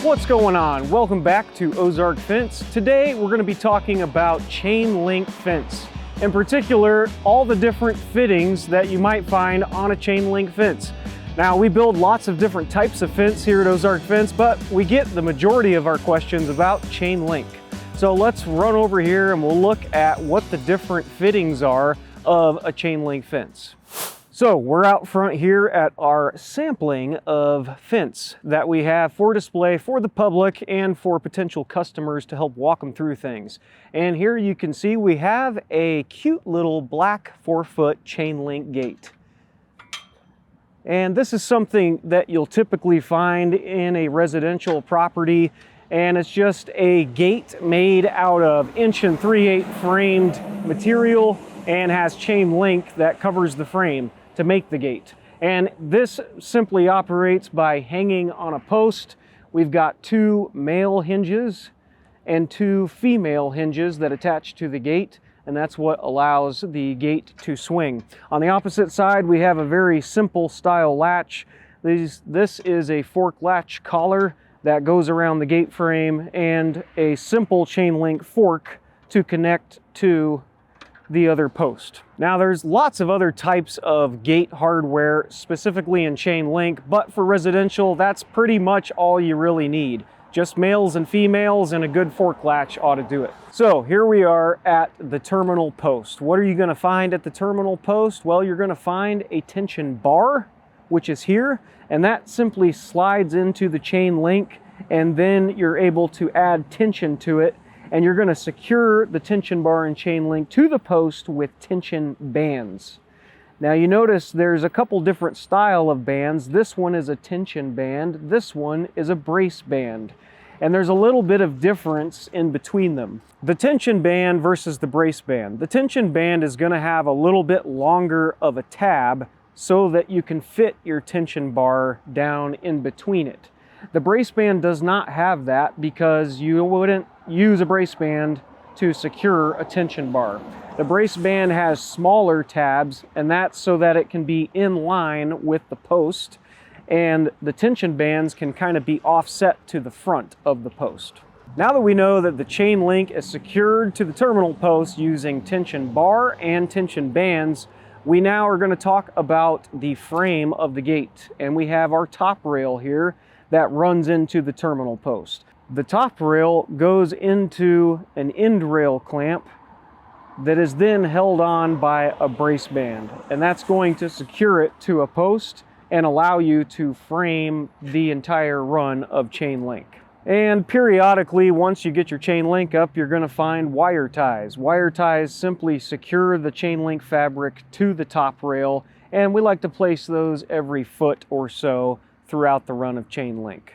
What's going on? Welcome back to Ozark Fence. Today we're going to be talking about chain link fence. In particular, all the different fittings that you might find on a chain link fence. Now, we build lots of different types of fence here at Ozark Fence, but we get the majority of our questions about chain link. So let's run over here and we'll look at what the different fittings are of a chain link fence. So we're out front here at our sampling of fence that we have for display for the public and for potential customers to help walk them through things. And here you can see we have a cute little black 4-foot chain link gate. And this is something that you'll typically find in a residential property, and it's just a gate made out of 1 3/8" framed material and has chain link that covers the frame to make the gate. And this simply operates by hanging on a post. We've got 2 male hinges and 2 female hinges that attach to the gate, and that's what allows the gate to swing. On the opposite side, we have a very simple style latch. This is a fork latch collar that goes around the gate frame and a simple chain link fork to connect to the other post. Now, there's lots of other types of gate hardware specifically in chain link, but for residential, that's pretty much all you really need. Just males and females and a good fork latch ought to do it. So here we are at the terminal post. What are you going to find at the terminal post? Well, you're going to find a tension bar, which is here, and that simply slides into the chain link, and then you're able to add tension to it, and you're going to secure the tension bar and chain link to the post with tension bands. Now, you notice there's a couple different style of bands. This one is a tension band, this one is a brace band, and there's a little bit of difference in between them. The tension band versus the brace band. The tension band is going to have a little bit longer of a tab so that you can fit your tension bar down in between it. The brace band does not have that because you wouldn't use a brace band to secure a tension bar. The brace band has smaller tabs, and that's so that it can be in line with the post, and the tension bands can kind of be offset to the front of the post. Now that we know that the chain link is secured to the terminal post using tension bar and tension bands, we now are going to talk about the frame of the gate, and we have our top rail here that runs into the terminal post. The top rail goes into an end rail clamp that is then held on by a brace band, and that's going to secure it to a post and allow you to frame the entire run of chain link. And periodically, once you get your chain link up, you're going to find wire ties. Wire ties simply secure the chain link fabric to the top rail, and we like to place those every foot or so throughout the run of chain link.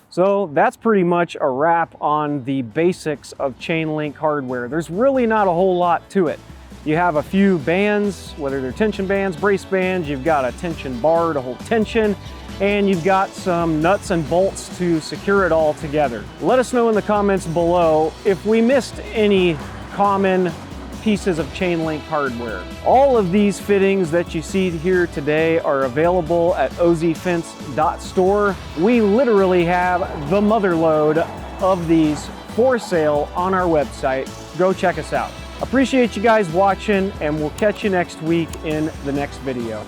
So that's pretty much a wrap on the basics of chain link hardware. There's really not a whole lot to it. You have a few bands, whether they're tension bands, brace bands, you've got a tension bar to hold tension, and you've got some nuts and bolts to secure it all together. Let us know in the comments below if we missed any common pieces of chain link hardware. All of these fittings that you see here today are available at ozfence.store. We literally have the mother load of these for sale on our website. Go check us out. Appreciate you guys watching, and we'll catch you next week in the next video.